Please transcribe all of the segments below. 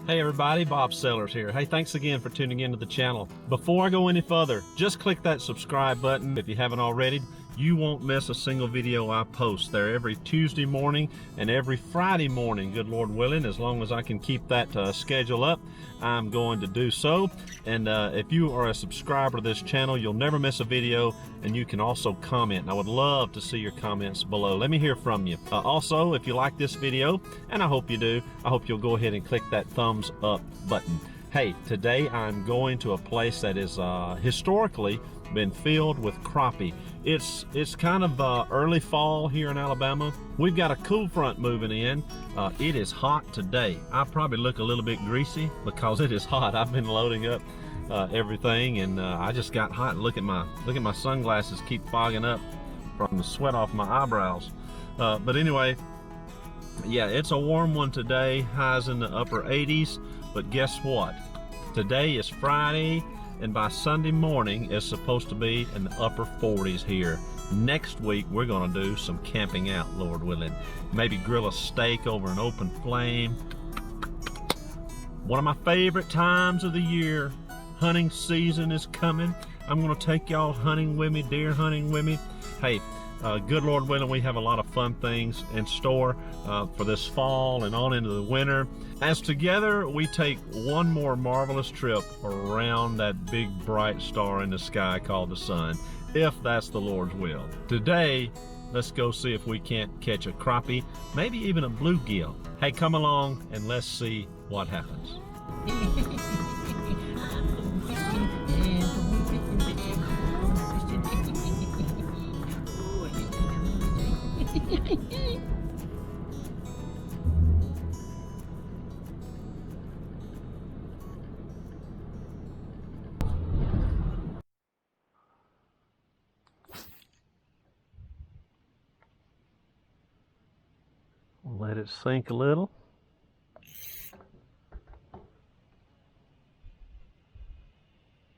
Hey everybody, Bob Sellers here. Hey, thanks again for tuning into the channel. Before I go any further, just click that subscribe button if you haven't already. You won't miss a single video I post. They're every Tuesday morning and every Friday morning, good Lord willing. As long as I can keep that schedule up, I'm going to do so. And if you are a subscriber to this channel, you'll never miss a video, and you can also comment. And I would love to see your comments below. Let me hear from you. Also, if you like this video, and I hope you do, I hope you'll go ahead and click that thumbs up button. Hey, today I'm going to a place that is historically been filled with crappie. It's kind of early fall here in Alabama. We've got a cool front moving in. It is hot today. I probably look a little bit greasy because it is hot. I've been loading up everything, and I just got hot. Look at my sunglasses keep fogging up from the sweat off my eyebrows. But anyway, yeah, it's a warm one today. Highs in the upper 80s. But guess what? Today is Friday, and by Sunday morning it's supposed to be in the upper 40s here. Next week we're gonna do some camping out, Lord willing. Maybe grill a steak over an open flame. One of my favorite times of the year. Hunting season is coming. I'm gonna take y'all hunting with me, deer hunting with me. Hey, good Lord willing, we have a lot of fun things in store for this fall and on into the winter, as together we take one more marvelous trip around that big bright star in the sky called the sun, if that's the Lord's will. Today, let's go see if we can't catch a crappie, maybe even a bluegill. Hey, come along and let's see what happens. Let it sink a little.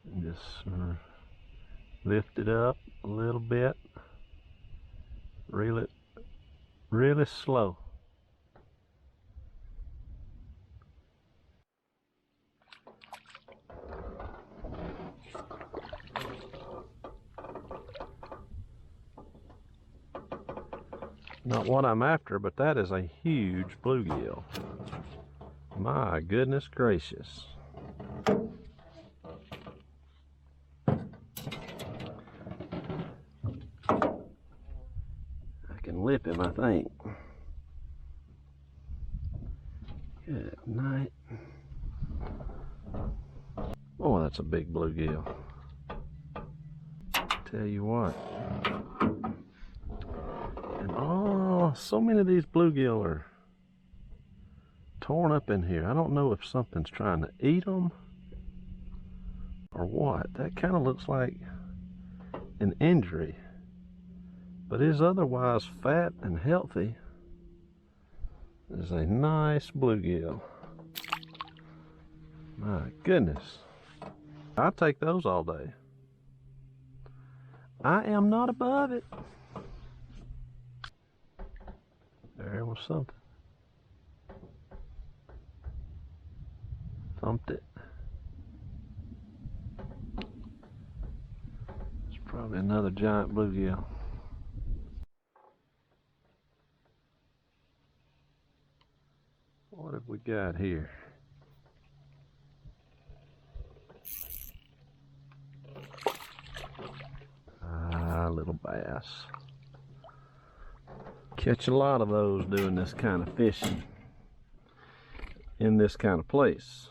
And just lift it up a little bit. Reel it really slow. Not what I'm after, but that is a huge bluegill. My goodness gracious. I can lip him, I think. Good night. Oh, that's a big bluegill. Tell you what. And oh, so many of these bluegill are torn up in here. I don't know if something's trying to eat them or what. That kind of looks like an injury, but is otherwise fat and healthy. This is a nice bluegill. My goodness. I'll take those all day. I am not above it. There was something. Thumped it. It's probably another giant bluegill. What have we got here? Ah, little bass. Catch a lot of those doing this kind of fishing in this kind of place.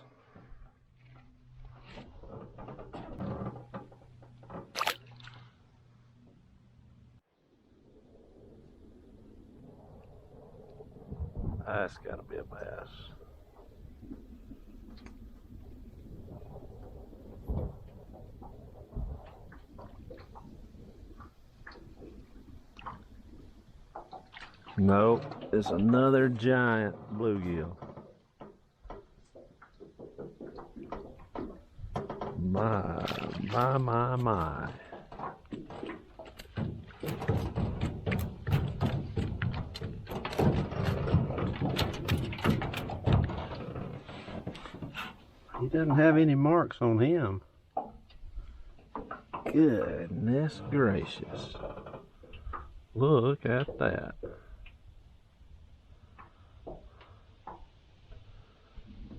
That's gotta be a bass. Nope, it's another giant bluegill. My. doesn't have any marks on him. Goodness gracious. Look at that.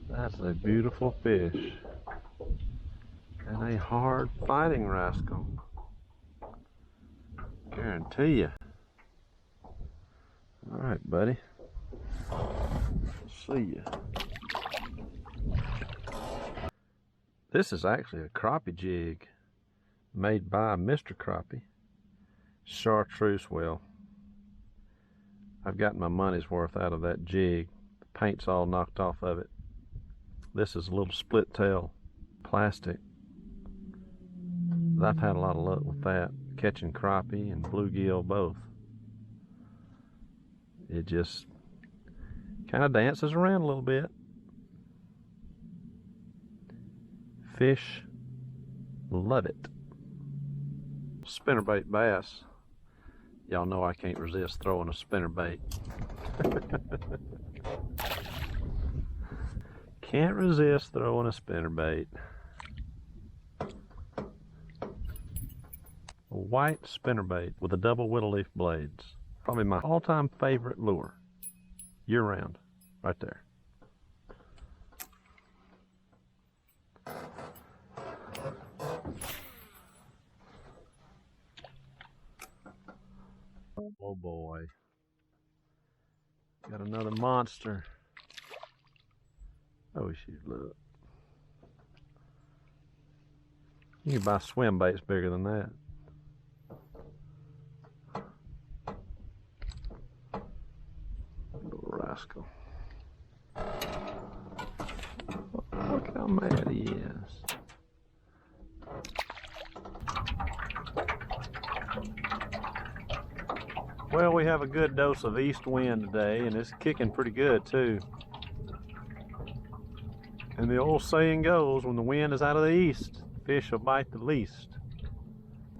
That's a beautiful fish. And a hard fighting rascal. Guarantee you. Alright, buddy. See ya. This is actually a crappie jig made by Mr. Crappie. Chartreuse well. I've gotten my money's worth out of that jig. The paint's all knocked off of it. This is a little split tail plastic. I've had a lot of luck with that, catching crappie and bluegill both. It just kind of dances around a little bit. Fish love it. Spinnerbait bass. Y'all know I can't resist throwing a spinnerbait. Can't resist throwing a spinnerbait. A white spinnerbait with a double whittle leaf blades. Probably my all-time favorite lure. Year-round. Right there. Oh boy. Got another monster. Oh shoot, look. You can buy swim baits bigger than that. Little rascal. Look how mad he is. Well, we have a good dose of east wind today, and it's kicking pretty good too. And the old saying goes, when the wind is out of the east, fish will bite the least.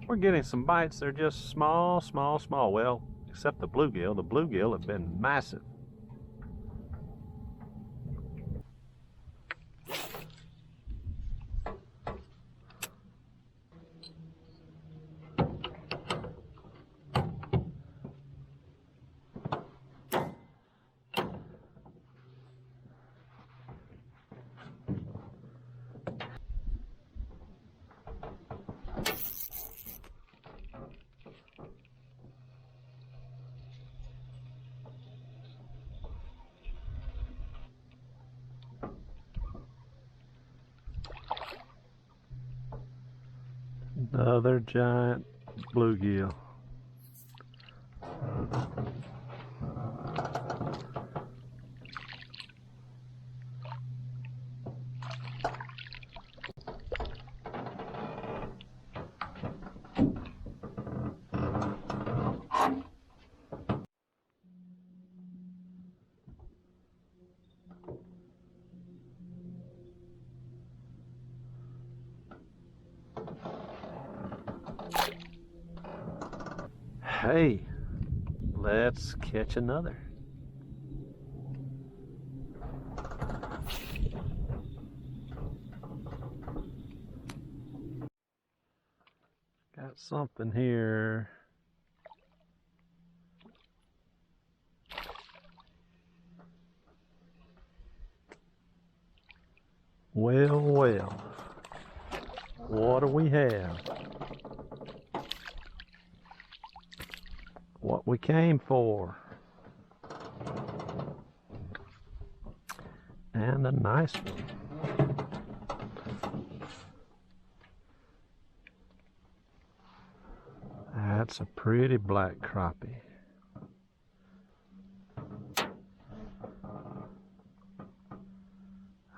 We're getting some bites. They're just small, small, small. Well, except the bluegill. The bluegill have been massive. Another giant bluegill. Hey, let's catch another. Got something here. Well, well, what do we have? What we came for. And a nice one. That's a pretty black crappie.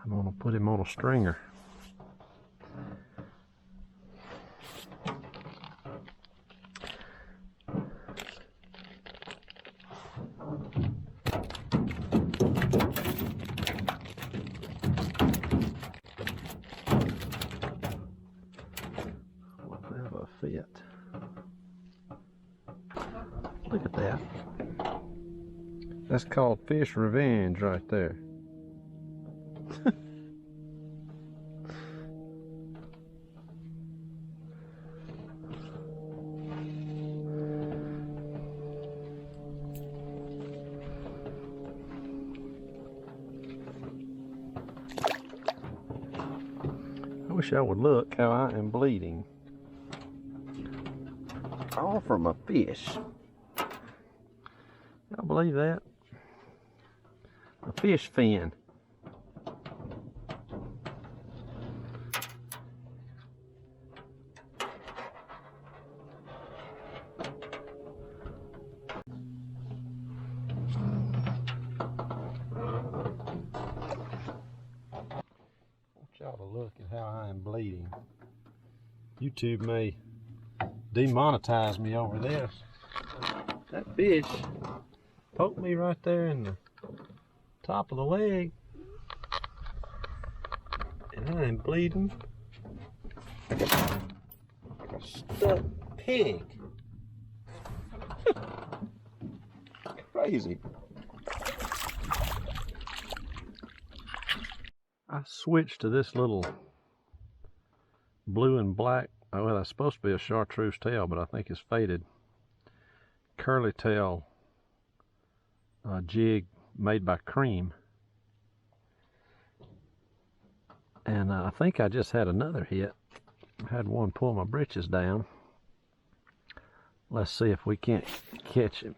I'm gonna put him on a stringer. Fit. Look at that. That's called fish revenge right there. Wish I would look how I am bleeding. All from a fish. Y'all believe that? A fish fin. Y'all to look at how I am bleeding. YouTube may demonetize me over this. That fish poked me right there in the top of the leg, and I am bleeding like a stuck pig. Crazy. I switched to this little blue and black, well, that's supposed to be a chartreuse tail, but I think it's faded, curly tail jig made by Cream. And I think I just had another hit. I had one pull my britches down. Let's see if we can't catch him.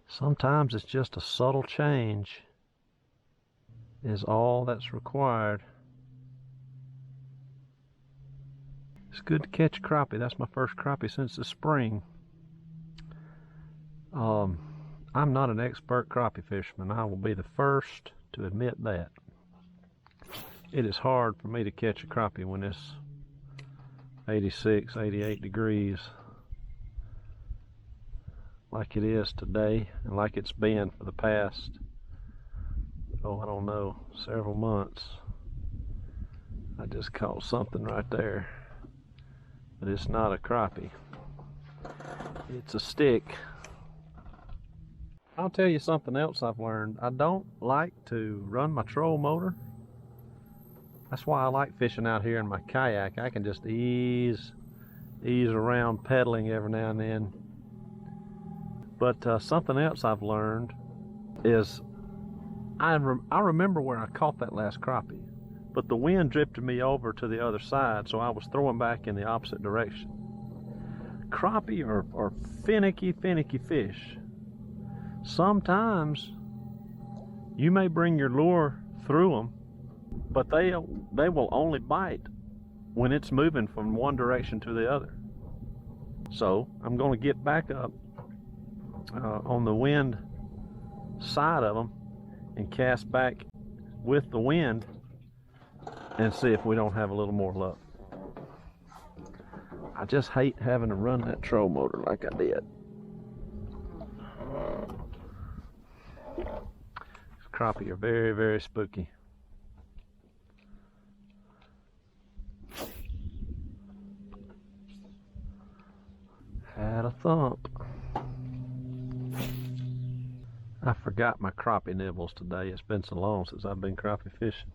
Sometimes it's just a subtle change is all that's required. It's good to catch crappie. That's my first crappie since the spring. I'm not an expert crappie fisherman. I will be the first to admit that. It is hard for me to catch a crappie when it's 86, 88 degrees like it is today, and like it's been for the past, I don't know, several months. I just caught something right there, but it's not a crappie. It's a stick. I'll tell you something else I've learned. I don't like to run my troll motor. That's why I like fishing out here in my kayak. I can just ease around pedaling every now and then. But something else I've learned is I remember where I caught that last crappie, but the wind drifted me over to the other side, so I was throwing back in the opposite direction. Crappie are finicky fish. Sometimes you may bring your lure through them, but they will only bite when it's moving from one direction to the other. So I'm going to get back up on the wind side of them and cast back with the wind and see if we don't have a little more luck. I just hate having to run that troll motor like I did. Crappie are very spooky. Had a thump. I forgot my crappie nibbles today. It's been so long since I've been crappie fishing.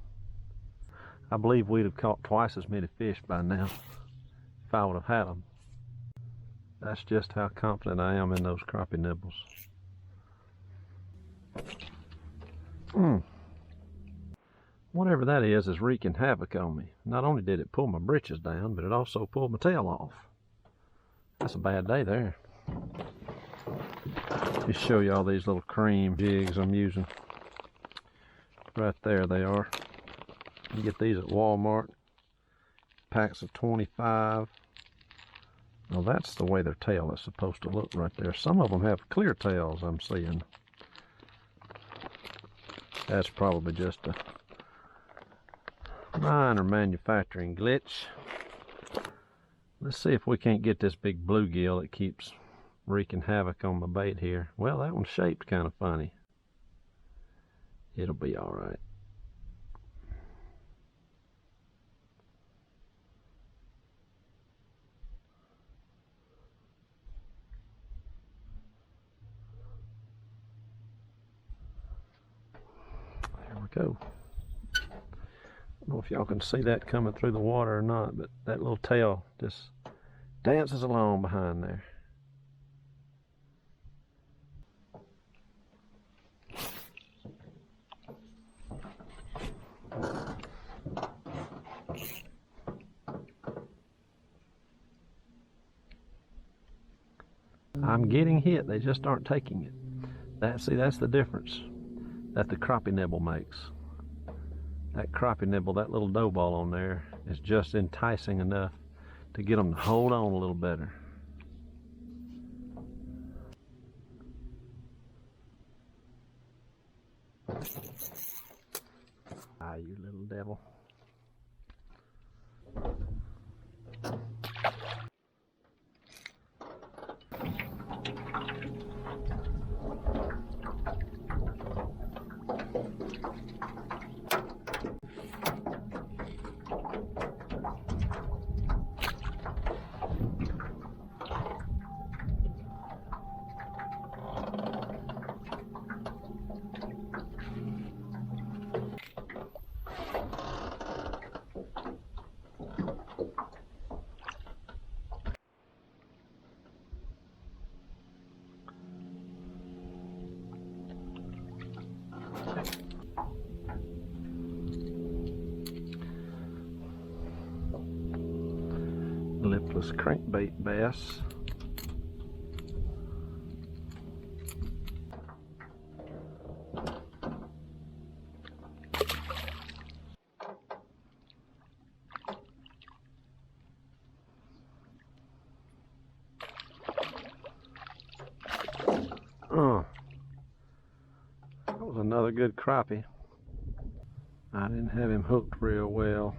I believe we'd have caught twice as many fish by now if I would have had them. That's just how confident I am in those crappie nibbles. Whatever that is wreaking havoc on me. Not only did it pull my britches down, but it also pulled my tail off. That's a bad day there. Just show you all these little Cream jigs I'm using. Right there they are. You get these at Walmart. Packs of 25. Well, that's the way their tail is supposed to look right there. Some of them have clear tails, I'm seeing. That's probably just a minor manufacturing glitch. Let's see if we can't get this big bluegill that keeps wreaking havoc on my bait here. Well, that one's shaped kind of funny. It'll be all right. There we go. I don't know if y'all can see that coming through the water or not, but that little tail just dances along behind there. I'm getting hit, they just aren't taking it. See, that's the difference that the crappie nibble makes. That crappie nibble, that little dough ball on there, is just enticing enough to get them to hold on a little better. Ah, you little devil. Lipless crankbait bass. That was another good crappie. I didn't have him hooked real well.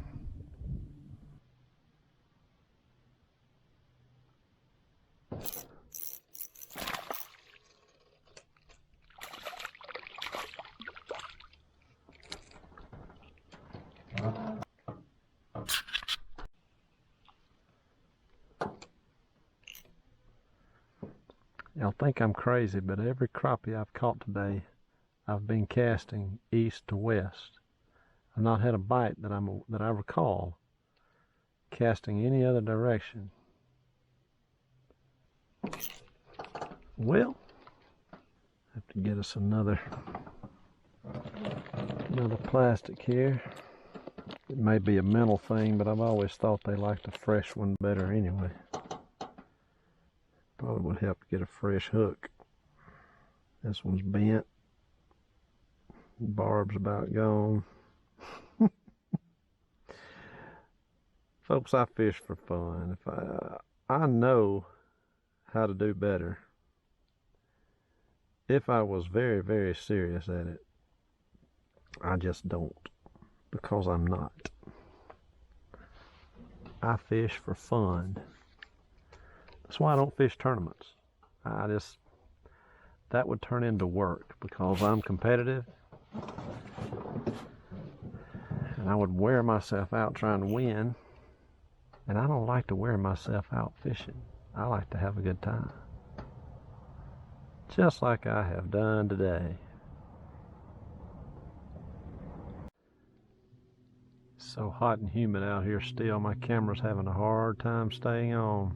Y'all think I'm crazy, but every crappie I've caught today, I've been casting east to west. I've not had a bite that I recall casting any other direction. Well, have to get us another plastic here. It may be a mental thing, but I've always thought they liked a fresh one better anyway. Probably would help get a fresh hook. This one's bent. Barb's about gone. Folks, I fish for fun. If I know how to do better. If I was very, very serious at it, I just don't, because I'm not. I fish for fun. That's why I don't fish tournaments. That would turn into work, because I'm competitive and I would wear myself out trying to win, and I don't like to wear myself out fishing. I like to have a good time, just like I have done today. It's so hot and humid out here still, my camera's having a hard time staying on.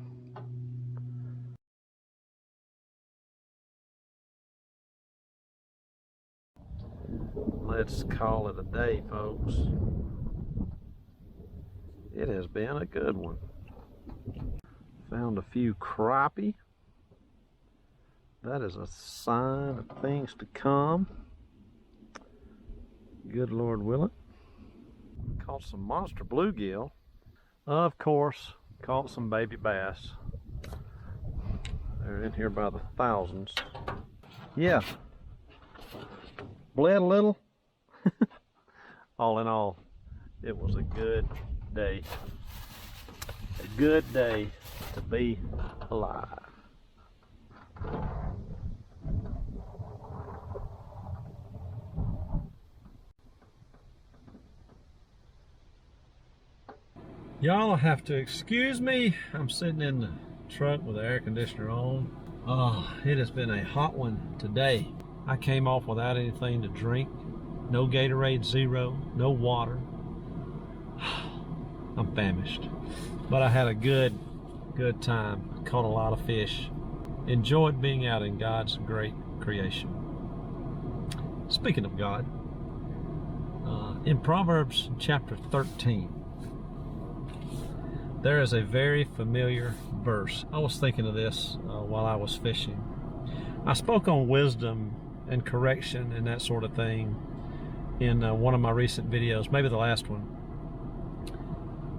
Let's call it a day, folks. It has been a good one. Found a few crappie. That is a sign of things to come. Good Lord willing. Caught some monster bluegill. Of course, caught some baby bass. They're in here by the thousands. Yeah. Bled a little. All in all, it was a good day. A good day to be alive. Y'all have to excuse me. I'm sitting in the truck with the air conditioner on. Oh, it has been a hot one today. I came off without anything to drink. No Gatorade Zero, no water. I'm famished. But I had a good time. Caught a lot of fish. Enjoyed being out in God's great creation. Speaking of God, In Proverbs chapter 13, there is a very familiar verse. I was thinking of this while I was fishing. I spoke on wisdom and correction and that sort of thing in one of my recent videos, maybe the last one.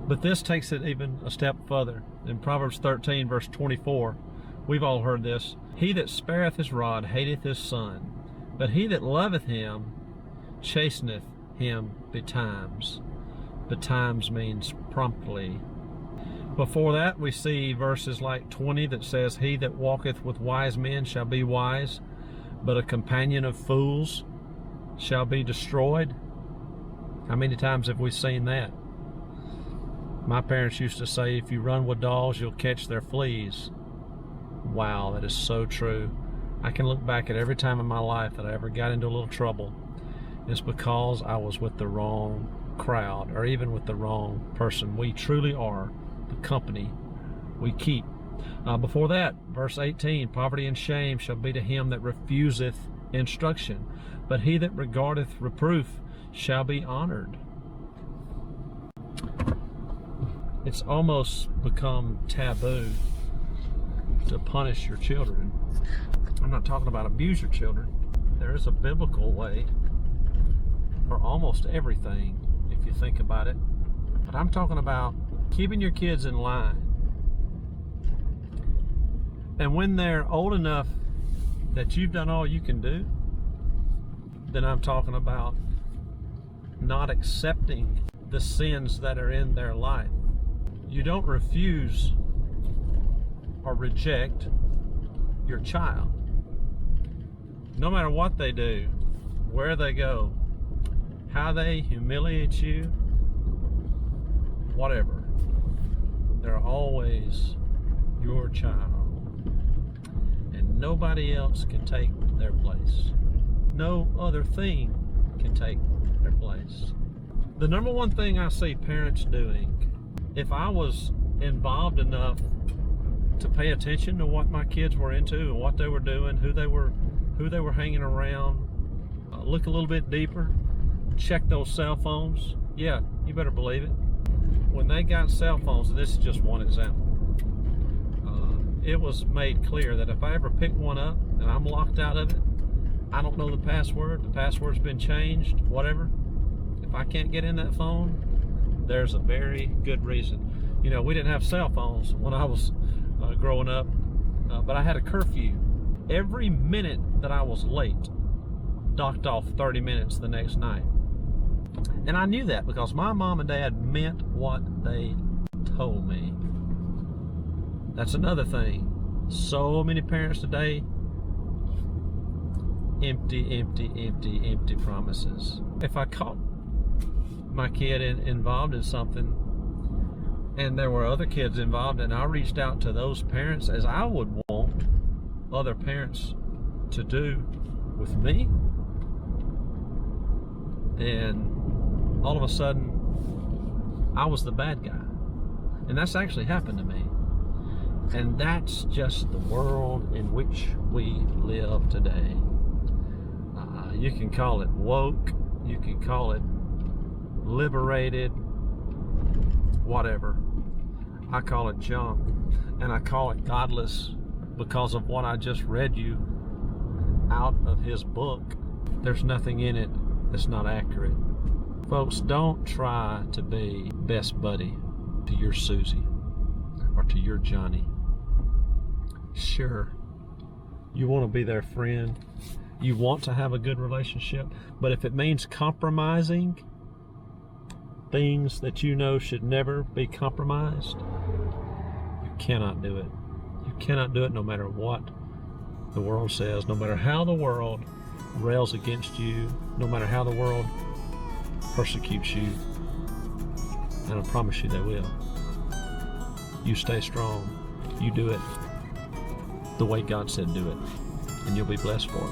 But this takes it even a step further. In Proverbs 13, verse 24, we've all heard this. He that spareth his rod hateth his son, but he that loveth him chasteneth him betimes. Betimes means promptly. Before that, we see verses like 20 that says, he that walketh with wise men shall be wise, but a companion of fools shall be destroyed. How many times have we seen that? My parents used to say, if you run with dogs, you'll catch their fleas. Wow, that is so true. I can look back at every time in my life that I ever got into a little trouble. It's because I was with the wrong crowd, or even with the wrong person. We truly are the company we keep. Before that, verse 18, poverty and shame shall be to him that refuseth instruction, but he that regardeth reproof shall be honored. It's almost become taboo to punish your children. I'm not talking about abuse your children. There is a biblical way for almost everything, if you think about it. But I'm talking about keeping your kids in line. And when they're old enough that you've done all you can do, then I'm talking about not accepting the sins that are in their life. You don't refuse or reject your child. No matter what they do, where they go, how they humiliate you, whatever, they're always your child, and nobody else can take their place. No other thing can take their place. The number one thing I see parents doing, if I was involved enough to pay attention to what my kids were into and what they were doing, who they were hanging around, look a little bit deeper, check those cell phones. Yeah, you better believe it. When they got cell phones, and this is just one example, it was made clear that if I ever pick one up and I'm locked out of it, I don't know the password's been changed, whatever. If I can't get in that phone, there's a very good reason. You know, we didn't have cell phones when I was growing up, but I had a curfew. Every minute that I was late docked off 30 minutes the next night. And I knew that because my mom and dad meant what they told me. That's another thing. So many parents today, empty promises. If I caught my kid involved in something and there were other kids involved, and I reached out to those parents as I would want other parents to do with me, then all of a sudden I was the bad guy. And that's actually happened to me. And that's just the world in which we live today. You can call it woke, you can call it liberated, whatever. I call it junk, and I call it godless because of what I just read you out of his book. There's nothing in it that's not accurate. Folks, don't try to be best buddy to your Susie or to your Johnny. Sure, you want to be their friend, you want to have a good relationship, but if it means compromising things that you know should never be compromised, you cannot do it. You cannot do it no matter what the world says, no matter how the world rails against you, no matter how the world persecutes you. And I promise you they will. You stay strong. You do it the way God said do it, and you'll be blessed for it.